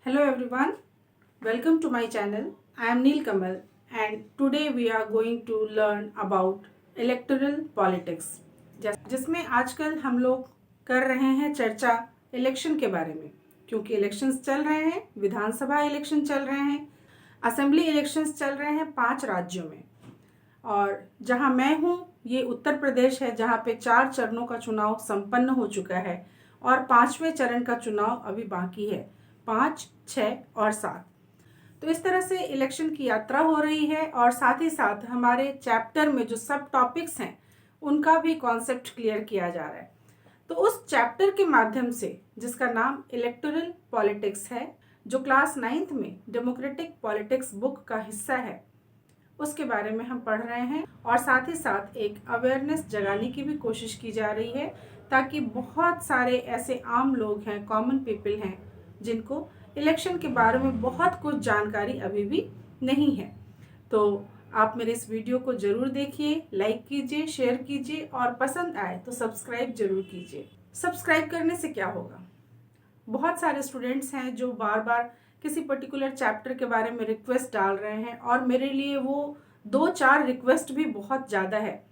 Hello everyone, welcome to my channel. I am Neel Kamal and today we are going to learn about electoral politics. जिसमें आजकल हम लोग कर रहे हैं चर्चा इलेक्शन के बारे में, क्योंकि इलेक्शंस चल रहे हैं, विधानसभा इलेक्शन चल रहे हैं, असेंबली इलेक्शंस चल रहे हैं 5 राज्यों में। और जहां मैं हूं ये उत्तर प्रदेश है, जहां पे 4 चरणों का चुनाव संपन्न हो चुका है और 5वें चरण का चुनाव अभी बाकी है, 5, 6 और 7। तो इस तरह से इलेक्शन की यात्रा हो रही है और साथ ही साथ हमारे चैप्टर में जो सब टॉपिक्स हैं उनका भी कॉन्सेप्ट क्लियर किया जा रहा है। तो उस चैप्टर के माध्यम से, जिसका नाम इलेक्टोरल पॉलिटिक्स है, जो क्लास 9th में डेमोक्रेटिक पॉलिटिक्स बुक का हिस्सा है, उसके बारे में हम पढ़ रहे हैं और साथ ही साथ एक अवेयरनेस जगाने की भी कोशिश की जा रही है, ताकि बहुत सारे ऐसे आम लोग हैं, कॉमन पीपल हैं, जिनको इलेक्शन के बारे में बहुत कुछ जानकारी अभी भी नहीं है। तो आप मेरे इस वीडियो को जरूर देखिए, लाइक कीजिए, शेयर कीजिए और पसंद आए तो सब्सक्राइब जरूर कीजिए। सब्सक्राइब करने से क्या होगा? बहुत सारे स्टूडेंट्स हैं जो बार बार किसी पर्टिकुलर चैप्टर के बारे में रिक्वेस्ट डाल रहे हैं और मेरे लिए वो 2-4 रिक्वेस्ट भी बहुत ज़्यादा है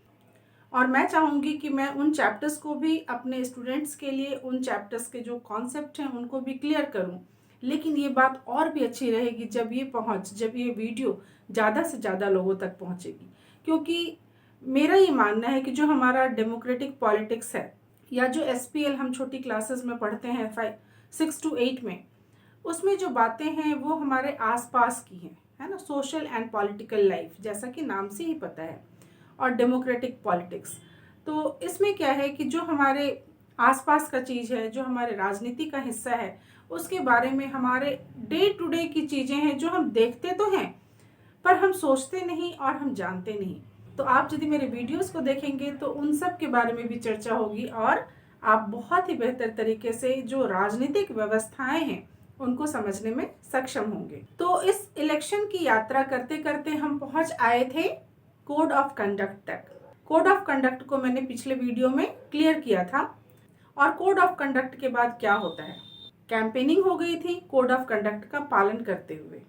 और मैं चाहूँगी कि मैं उन चैप्टर्स को भी अपने स्टूडेंट्स के लिए, उन चैप्टर्स के जो कॉन्सेप्ट हैं उनको भी क्लियर करूँ। लेकिन ये बात और भी अच्छी रहेगी जब ये वीडियो ज़्यादा से ज़्यादा लोगों तक पहुँचेगी, क्योंकि मेरा ये मानना है कि जो हमारा डेमोक्रेटिक पॉलिटिक्स है या जो SPL हम छोटी क्लासेस में पढ़ते हैं 6 to 8 में, उसमें जो बातें हैं वो हमारे आसपास की हैं, है ना, सोशल एंड पॉलिटिकल लाइफ, जैसा कि नाम से ही पता है, और डेमोक्रेटिक पॉलिटिक्स। तो इसमें क्या है कि जो हमारे आसपास का चीज़ है, जो हमारे राजनीति का हिस्सा है, उसके बारे में हमारे डे टू डे की चीज़ें हैं जो हम देखते तो हैं पर हम सोचते नहीं और हम जानते नहीं। तो आप यदि मेरे वीडियोस को देखेंगे तो उन सब के बारे में भी चर्चा होगी और आप बहुत ही बेहतर तरीके से जो राजनीतिक व्यवस्थाएं हैं उनको समझने में सक्षम होंगे। तो इस इलेक्शन की यात्रा करते करते हम पहुंच आए थे कोड ऑफ कंडक्ट तक। कोड ऑफ कंडक्ट को मैंने पिछले वीडियो में क्लियर किया था और कोड ऑफ कंडक्ट के बाद क्या होता है, कैंपेनिंग हो गई थी कोड ऑफ कंडक्ट का पालन करते हुए,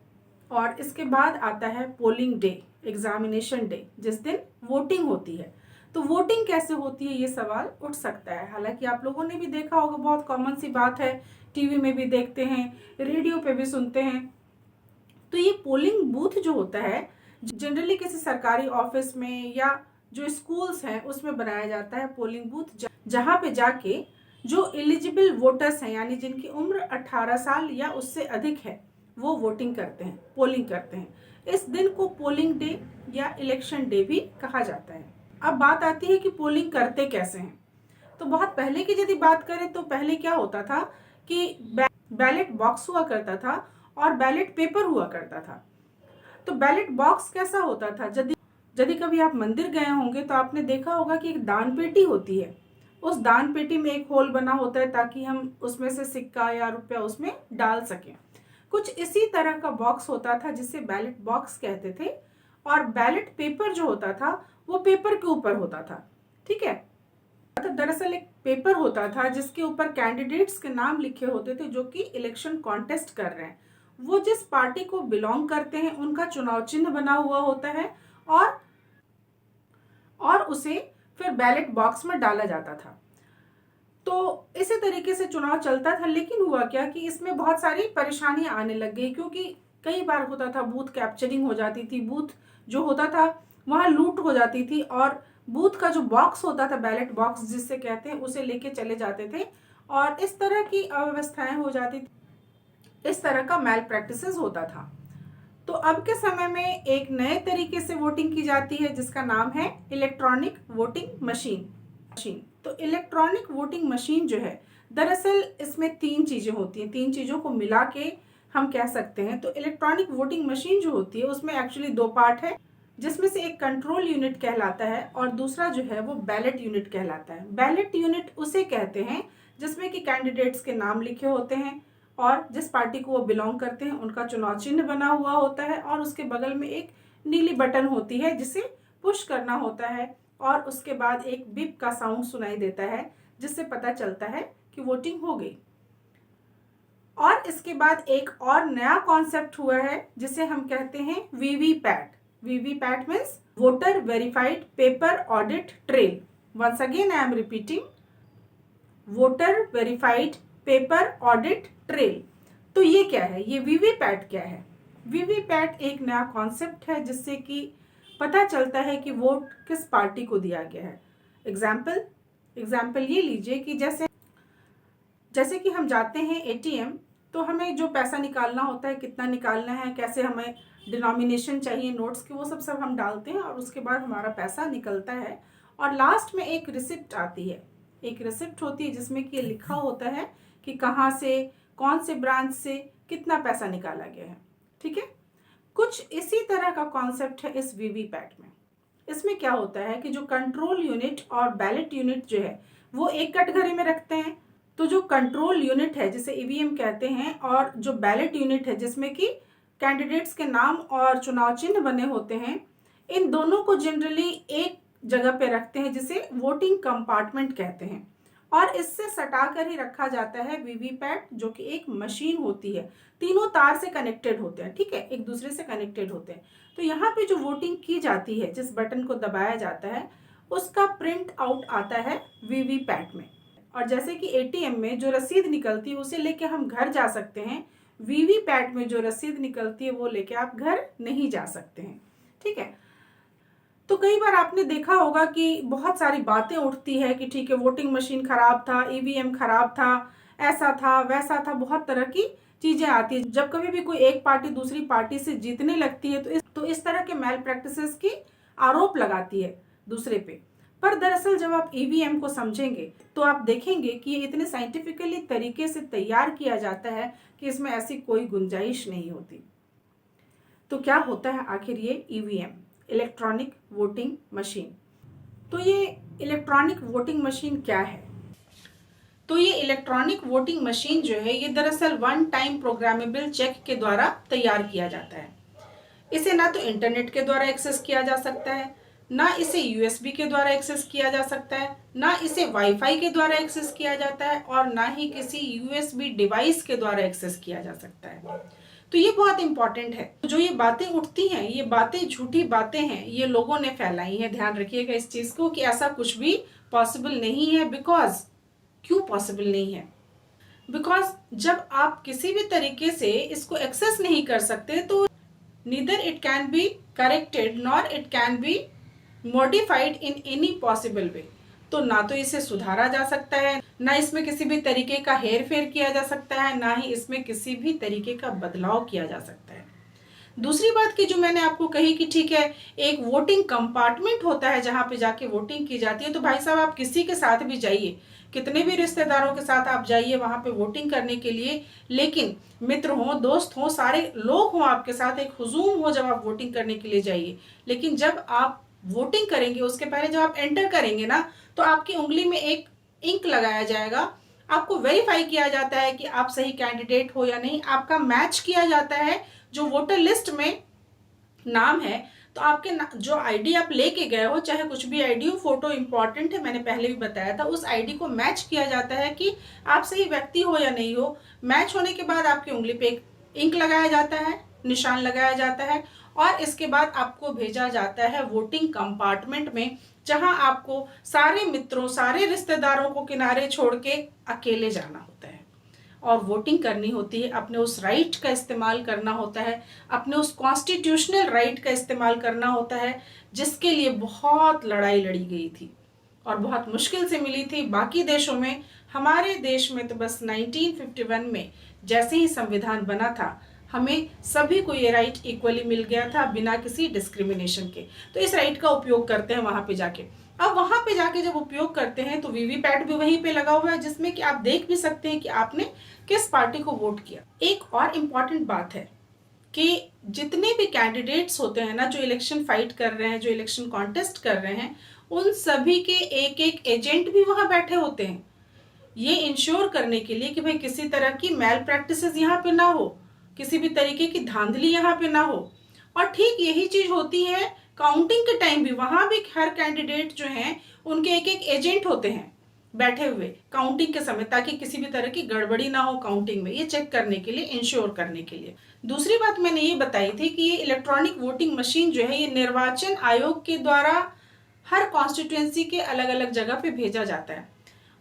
और इसके बाद आता है पोलिंग डे, एग्जामिनेशन डे, जिस दिन वोटिंग होती है। तो वोटिंग कैसे होती है ये सवाल उठ सकता है। हालांकि आप लोगों ने भी देखा होगा, बहुत कॉमन सी बात है, टीवी में भी देखते हैं, रेडियो पे भी सुनते हैं। तो ये पोलिंग बूथ जो होता है जनरली किसी सरकारी ऑफिस में या जो स्कूल्स हैं उसमें बनाया जाता है पोलिंग बूथ, जहां पे जाके जो एलिजिबल वोटर्स हैं, यानी जिनकी उम्र 18 साल या उससे अधिक है, वो वोटिंग करते हैं, पोलिंग करते हैं। इस दिन को पोलिंग डे या इलेक्शन डे भी कहा जाता है। अब बात आती है कि पोलिंग करते कैसे हैं। तो बहुत पहले की यदि बात करें तो पहले क्या होता था कि बैलेट बॉक्स हुआ करता था और बैलेट पेपर हुआ करता था। तो बैलेट बॉक्स कैसा होता था, यदि कभी आप मंदिर गए होंगे तो आपने देखा होगा कि एक दान पेटी होती है। उस दान पेटी में एक होल बना होता है ताकि हम उसमें से सिक्का या रुपया उसमें डाल सकें। कुछ इसी तरह का बॉक्स होता था जिसे बैलेट बॉक्स कहते थे, और बैलेट पेपर जो होता था वो पेपर के ऊपर होता था। ठीक है, तो दरअसल एक पेपर होता था जिसके ऊपर कैंडिडेट्स के नाम लिखे होते थे जो कि इलेक्शन कॉन्टेस्ट कर रहे हैं। वो जिस पार्टी को बिलोंग करते हैं उनका चुनाव चिन्ह बना हुआ होता है और उसे फिर बैलेट बॉक्स में डाला जाता था। तो इसी तरीके से चुनाव चलता था। लेकिन हुआ क्या कि इसमें बहुत सारी परेशानियां आने लग गई, क्योंकि कई बार होता था बूथ कैप्चरिंग हो जाती थी, बूथ जो होता था वहां लूट हो जाती थी और बूथ का जो बॉक्स होता था, बैलेट बॉक्स जिससे कहते हैं, उसे लेके चले जाते थे और इस तरह की अव्यवस्थाएं हो जाती थी। इस तरह का मैल प्रैक्टिसेस होता था। तो अब के समय में एक नए तरीके से वोटिंग की जाती है जिसका नाम है इलेक्ट्रॉनिक वोटिंग मशीन। तो इलेक्ट्रॉनिक वोटिंग मशीन जो है, दरअसल इसमें 3 चीजें होती हैं, 3 चीजों को मिला के हम कह सकते हैं। तो इलेक्ट्रॉनिक वोटिंग मशीन जो होती है उसमें एक्चुअली 2 पार्ट है, जिसमें से एक कंट्रोल यूनिट कहलाता है और दूसरा जो है वो बैलेट यूनिट कहलाता है। बैलेट यूनिट उसे कहते हैं जिसमें कि कैंडिडेट्स के नाम लिखे होते हैं और जिस पार्टी को वो बिलोंग करते हैं उनका चुनाव चिन्ह बना हुआ होता है, और उसके बगल में एक नीली बटन होती है जिसे पुश करना होता है और उसके बाद एक बिप का साउंड सुनाई देता है जिससे पता चलता है कि वोटिंग हो गई। और इसके बाद एक और नया कॉन्सेप्ट हुआ है जिसे हम कहते हैं VVPAT. VVPAT means voter verified paper audit trail. Once again I am repeating, voter verified paper audit trail. तो ये क्या है, ये वीवीपैट क्या है? वीवीपैट एक नया कॉन्सेप्ट है जिससे कि पता चलता है कि वोट किस पार्टी को दिया गया है। एग्जाम्पल ये लीजिए कि जैसे कि हम जाते हैं एटीएम, तो हमें जो पैसा निकालना होता है, कितना निकालना है, कैसे हमें डिनोमिनेशन चाहिए नोट्स की, वो सब हम डालते हैं और उसके बाद हमारा पैसा निकलता है और लास्ट में एक रिसिप्ट आती है। एक रिसिप्ट होती है जिसमें कि लिखा होता है कि कहाँ से, कौन से ब्रांच से कितना पैसा निकाला गया है। ठीक है, कुछ इसी तरह का कॉन्सेप्ट है इस वीवीपैट में। इसमें क्या होता है कि जो कंट्रोल यूनिट और बैलेट यूनिट जो है वो एक कटघरे में रखते हैं। तो जो कंट्रोल यूनिट है जिसे ईवीएम कहते हैं, और जो बैलेट यूनिट है जिसमें कि कैंडिडेट्स के नाम और चुनाव चिन्ह बने होते हैं, इन दोनों को जनरली एक जगह पे रखते हैं जिसे वोटिंग कंपार्टमेंट कहते हैं। और इससे सटा कर ही रखा जाता है वीवीपैट, जो कि एक मशीन होती है। तीनों तार से कनेक्टेड होते हैं, ठीक है, एक दूसरे से कनेक्टेड होते हैं। तो यहाँ पे जो वोटिंग की जाती है, जिस बटन को दबाया जाता है, उसका प्रिंट आउट आता है वीवीपैट में। और जैसे कि एटीएम में जो रसीद निकलती है उसे लेके हम घर जा सकते हैं, वीवीपैट में जो रसीद निकलती है वो लेके आप घर नहीं जा सकते हैं। ठीक है, तो कई बार आपने देखा होगा कि बहुत सारी बातें उठती है कि ठीक है वोटिंग मशीन खराब था, ईवीएम खराब था, ऐसा था वैसा था, बहुत तरह की चीजें आती है। जब कभी भी कोई एक पार्टी दूसरी पार्टी से जीतने लगती है तो इस तरह के मैल प्रैक्टिसेस की आरोप लगाती है दूसरे पे। पर दरअसल जब आप ईवीएम को समझेंगे तो आप देखेंगे कि ये इतने साइंटिफिकली तरीके से तैयार किया जाता है कि इसमें ऐसी कोई गुंजाइश नहीं होती। तो क्या होता है आखिर ये ईवीएम, इलेक्ट्रॉनिक वोटिंग मशीन? तो ये इलेक्ट्रॉनिक वोटिंग मशीन क्या है? तो ये इलेक्ट्रॉनिक वोटिंग मशीन जो है ये दरअसल वन टाइम प्रोग्रामेबल चेक के द्वारा तैयार किया जाता है। इसे ना तो इंटरनेट के द्वारा एक्सेस किया जा सकता है, ना इसे यूएसबी के द्वारा एक्सेस किया जा सकता है, ना इसे वाईफाई के द्वारा एक्सेस किया जाता है, और ना ही किसी यूएसबी डिवाइस के द्वारा एक्सेस किया जा सकता है। तो ये बहुत इंपॉर्टेंट है। जो ये बातें उठती हैं, ये बातें झूठी बातें हैं, ये लोगों ने फैलाई हैं। ध्यान रखिएगा इस चीज को कि ऐसा कुछ भी पॉसिबल नहीं है। बिकॉज क्यों पॉसिबल नहीं है? बिकॉज जब आप किसी भी तरीके से इसको एक्सेस नहीं कर सकते तो neither it can be corrected nor it can be modified in any possible way। तो ना तो इसे सुधारा जा सकता है, ना इसमें किसी भी तरीके का हेर फेर किया जा सकता है, ना ही इसमें किसी भी तरीके का बदलाव किया जा सकता है। दूसरी बात की जो मैंने आपको कही कि ठीक है एक वोटिंग कंपार्टमेंट होता है जहां पे जाके वोटिंग की जाती है, तो भाई साहब आप किसी के साथ भी जाइए, कितने भी रिश्तेदारों के साथ आप जाइए वहां पे वोटिंग करने के लिए, लेकिन मित्र हो, दोस्त हो, सारे लोग हो आपके साथ, एक हुजूम हो जब आप वोटिंग करने के लिए जाइए। लेकिन जब आप वोटिंग करेंगे उसके पहले जब आप एंटर करेंगे ना, तो आपकी उंगली में एक इंक लगाया जाएगा, आपको वेरीफाई किया जाता है कि आप सही कैंडिडेट हो या नहीं, आपका मैच किया जाता है जो वोटर लिस्ट में नाम है। तो आपके जो आईडी आप लेके गए हो, चाहे कुछ भी आईडी हो, फोटो इंपॉर्टेंट है, मैंने पहले भी बताया था, उस आईडी को मैच किया जाता है कि आप सही व्यक्ति हो या नहीं हो। मैच होने के बाद आपकी उंगली पे एक इंक लगाया जाता है, निशान लगाया जाता है, और इसके बाद आपको भेजा जाता है वोटिंग कंपार्टमेंट में, जहां आपको सारे मित्रों, सारे रिश्तेदारों को किनारे छोड़ के अकेले जाना होता है और वोटिंग करनी होती है। अपने उस राइट का इस्तेमाल करना होता है, अपने उस कॉन्स्टिट्यूशनल राइट का इस्तेमाल करना होता है, जिसके लिए बहुत लड़ाई लड़ी गई थी और बहुत मुश्किल से मिली थी। बाकी देशों में, हमारे देश में तो बस 1951 में जैसे ही संविधान बना था, हमें सभी को ये राइट इक्वली मिल गया था बिना किसी डिस्क्रिमिनेशन के। तो इस राइट का उपयोग करते हैं वहां पे जाके। अब वहां पे जाके जब उपयोग करते हैं तो वीवीपैट भी वहीं पे लगा हुआ है, जिसमें कि आप देख भी सकते हैं कि आपने किस पार्टी को वोट किया। एक और इम्पॉर्टेंट बात है कि जितने भी कैंडिडेट्स होते हैं ना, जो इलेक्शन फाइट कर रहे हैं, जो इलेक्शन कॉन्टेस्ट कर रहे हैं, उन सभी के एक एक एजेंट भी वहां बैठे होते हैं, ये इंश्योर करने के लिए कि भाई किसी तरह की मैल प्रैक्टिसेस यहाँ पे ना हो, किसी भी तरीके की धांधली यहाँ पे ना हो। और ठीक यही चीज होती है काउंटिंग के टाइम भी। वहां भी हर कैंडिडेट जो हैं उनके एक एक एजेंट होते हैं, बैठे हुए काउंटिंग के समय, ताकि किसी भी तरह की गड़बड़ी ना हो काउंटिंग में, ये चेक करने के लिए, इंश्योर करने के लिए। दूसरी बात मैंने ये बताई थी कि ये इलेक्ट्रॉनिक वोटिंग मशीन जो है ये निर्वाचन आयोग के द्वारा हर कॉन्स्टिट्यूएंसी के अलग अलग जगह पे भेजा जाता है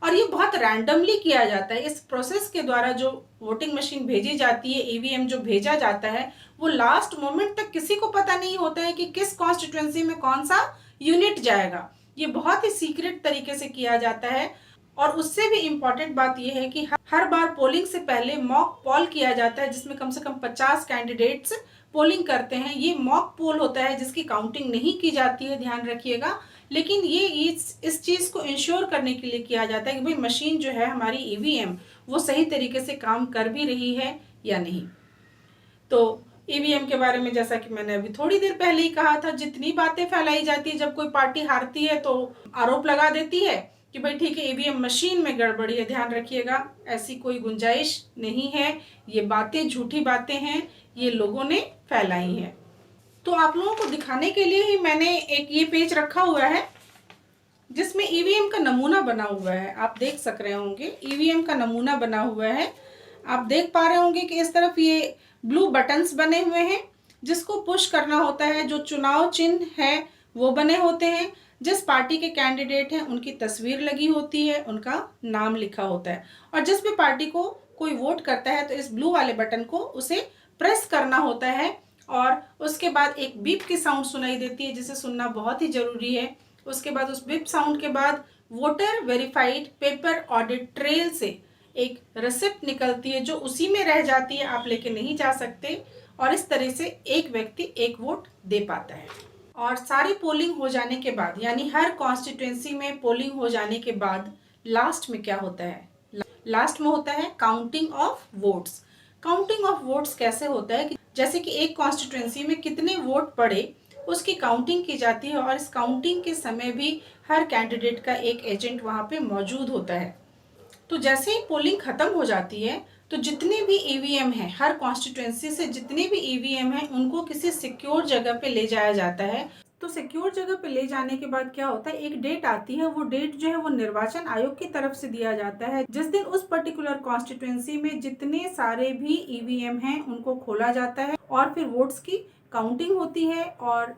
और ये बहुत रैंडमली किया जाता है। इस प्रोसेस के द्वारा जो वोटिंग मशीन भेजी जाती है, ईवीएम जो भेजा जाता है, वो लास्ट मोमेंट तक किसी को पता नहीं होता है कि किस कॉन्स्टिट्यूएंसी में कौन सा यूनिट जाएगा। ये बहुत ही सीक्रेट तरीके से किया जाता है। और उससे भी इम्पॉर्टेंट बात यह है कि हर बार पोलिंग से पहले मॉक पोल किया जाता है, जिसमें कम से कम 50 कैंडिडेट्स पोलिंग करते हैं। ये मॉक पोल होता है जिसकी काउंटिंग नहीं की जाती है, ध्यान रखिएगा। लेकिन ये इस चीज़ को इंश्योर करने के लिए किया जाता है कि भाई मशीन जो है हमारी ईवीएम वो सही तरीके से काम कर भी रही है या नहीं। तो ईवीएम के बारे में जैसा कि मैंने अभी थोड़ी देर पहले ही कहा था, जितनी बातें फैलाई जाती है, जब कोई पार्टी हारती है तो आरोप लगा देती है कि भाई ठीक है ईवीएम मशीन में गड़बड़ी है। ध्यान रखिएगा, ऐसी कोई गुंजाइश नहीं है। ये बातें झूठी बातें हैं, ये लोगों ने फैलाई हैं। तो आप लोगों को दिखाने के लिए ही मैंने एक ये पेज रखा हुआ है जिसमें ईवीएम का नमूना बना हुआ है। आप देख सक रहे होंगे ईवीएम का नमूना बना हुआ है। आप देख पा रहे होंगे कि इस तरफ ये ब्लू बटन्स बने हुए हैं जिसको पुश करना होता है। जो चुनाव चिन्ह है वो बने होते हैं। जिस पार्टी के कैंडिडेट हैं उनकी तस्वीर लगी होती है, उनका नाम लिखा होता है। और जिस भी पार्टी को कोई वोट करता है तो इस ब्लू वाले बटन को उसे प्रेस करना होता है और उसके बाद एक बीप की साउंड सुनाई देती है जिसे सुनना बहुत ही जरूरी है। उसके बाद उस बीप साउंड के बाद voter verified paper audit trail से एक रिसिप्ट निकलती है जो उसी में रह जाती है, आप लेके नहीं जा सकते। और इस तरह से एक व्यक्ति एक वोट दे पाता है। और सारी पोलिंग हो जाने के बाद, यानी हर कॉन्स्टिट्यूएंसी में पोलिंग हो जाने के बाद लास्ट में क्या होता है? लास्ट में होता है counting of votes. Counting of votes कैसे होता है कि जैसे कि एक कॉन्स्टिट्यूएंसी में कितने वोट पड़े उसकी काउंटिंग की जाती है और इस काउंटिंग के समय भी हर कैंडिडेट का एक एजेंट वहां पे मौजूद होता है। तो जैसे ही पोलिंग खत्म हो जाती है तो जितने भी ईवीएम हैं, हर कॉन्स्टिट्यूएंसी से जितने भी ईवीएम हैं उनको किसी सिक्योर जगह पे ले जाया जाता है। तो सिक्योर जगह पे ले जाने के बाद क्या होता है, एक डेट आती है। वो डेट जो है वो निर्वाचन आयोग की तरफ से दिया जाता है जिस दिन उस पर्टिकुलर कॉन्स्टिट्यूएंसी में जितने सारे भी ईवीएम हैं उनको खोला जाता है और फिर वोट्स की काउंटिंग होती है। और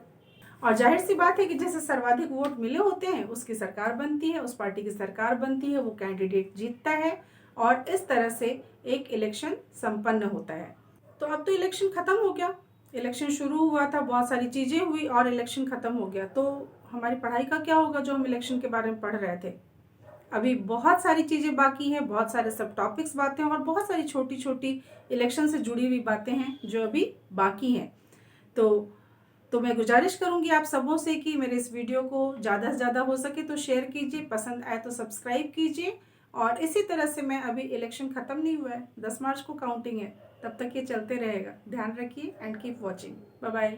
जाहिर सी बात है कि जैसे सर्वाधिक वोट मिले होते हैं उसकी सरकार बनती है, उस पार्टी की सरकार बनती है, वो कैंडिडेट जीतता है और इस तरह से एक इलेक्शन संपन्न होता है। तो अब तो इलेक्शन खत्म हो गया, इलेक्शन शुरू हुआ था, बहुत सारी चीजें हुई और इलेक्शन खत्म हो गया। तो हमारी पढ़ाई का क्या होगा जो हम इलेक्शन के बारे में पढ़ रहे थे? अभी बहुत सारी चीजें बाकी हैं, बहुत सारे सब टॉपिक्स बातें और बहुत सारी छोटी छोटी इलेक्शन से जुड़ी हुई बातें हैं जो अभी बाकी हैं। तो मैं गुजारिश करूंगी आप सबों से कि मेरे इस वीडियो को ज़्यादा से ज़्यादा हो सके तो शेयर कीजिए, पसंद आए तो सब्सक्राइब कीजिए। और इसी तरह से मैं अभी इलेक्शन ख़त्म नहीं हुआ है, 10 मार्च को काउंटिंग है, तब तक ये चलते रहेगा। ध्यान रखिए and keep watching. Bye bye.